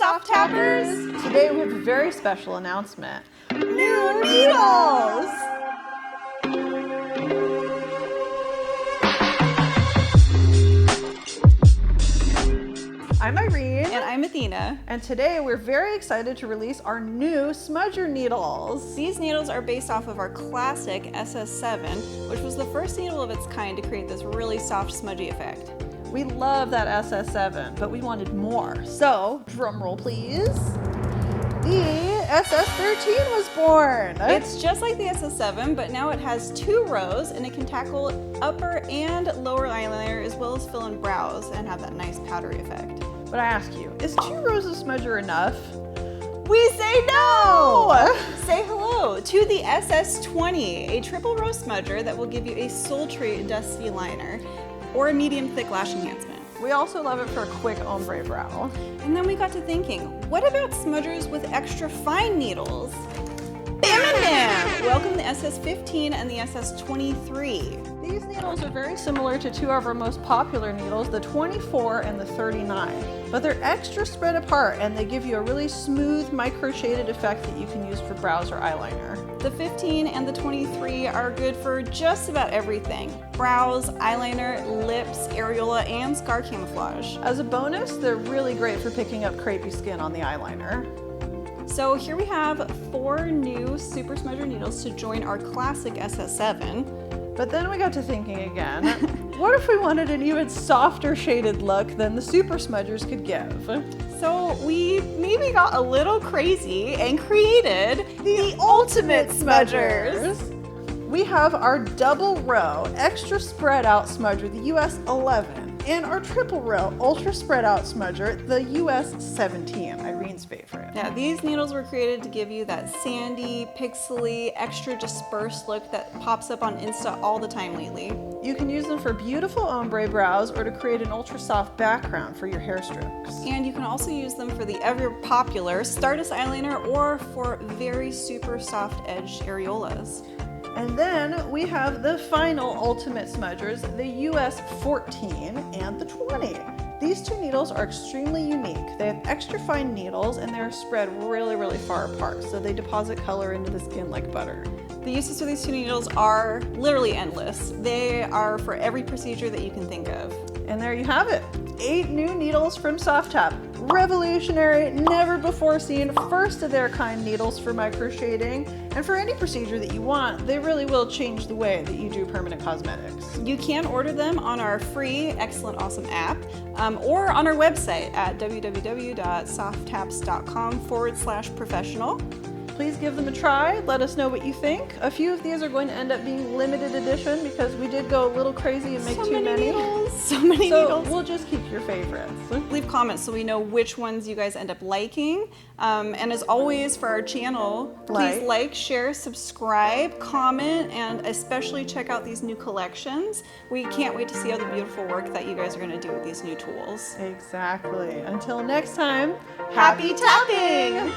Soft Tappers! Today we have a very special announcement. New needles! I'm Irene. And I'm Athena. And today we're very excited to release our new smudger needles. These needles are based off of our classic SS7, which was the first needle of its kind to create this really soft, smudgy effect. We love that SS7, but we wanted more. So, drum roll please. The SS13 was born. It's just like the SS7, but now it has 2 rows and it can tackle upper and lower eyeliner as well as fill in brows and have that nice powdery effect. But I ask you, is 2 rows of smudger enough? We say no! Say hello to the SS20, a triple row smudger that will give you a sultry, dusty liner or a medium thick lash enhancement. We also love it for a quick ombre brow. And then we got to thinking, what about smudgers with extra fine needles? Bam and bam! Welcome the SS15 and the SS23. These needles are very similar to 2 of our most popular needles, the 24 and the 39, but they're extra spread apart and they give you a really smooth micro-shaded effect that you can use for brows or eyeliner. The 15 and the 23 are good for just about everything. Brows, eyeliner, lips, areola, and scar camouflage. As a bonus, they're really great for picking up crepey skin on the eyeliner. So here we have 4 new Super Smudger needles to join our classic SS7. But then we got to thinking again, what if we wanted an even softer shaded look than the Super Smudgers could give? So we maybe got a little crazy and created the Ultimate Smudgers. We have our double row extra spread out smudger, the US 11, and our triple row ultra spread out smudger, the US 17, Irene's favorite. Yeah, these needles were created to give you that sandy, pixely, extra dispersed look that pops up on Insta all the time lately. You can use them for beautiful ombre brows or to create an ultra soft background for your hair strokes. And you can also use them for the ever popular Stardust eyeliner or for very super soft edged areolas. And then we have the final ultimate smudgers, the US 14 and the 20. These 2 needles are extremely unique. They have extra fine needles and they're spread really, really far apart, so they deposit color into the skin like butter. The uses for these 2 needles are literally endless. They are for every procedure that you can think of. And there you have it. 8 new needles from Softap. Revolutionary, never before seen, first of their kind needles for micro shading. And for any procedure that you want, they really will change the way that you do permanent cosmetics. You can order them on our free Excellent Awesome app or on our website at www.softaps.com/professional. Please give them a try. Let us know what you think. A few of these are going to end up being limited edition because we did go a little crazy and make too many. So many needles. We'll just keep your favorites. Leave comments so we know which ones you guys end up liking. And as always for our channel, please like, share, subscribe, comment, and especially check out these new collections. We can't wait to see all the beautiful work that you guys are going to do with these new tools. Exactly. Until next time, happy tapping!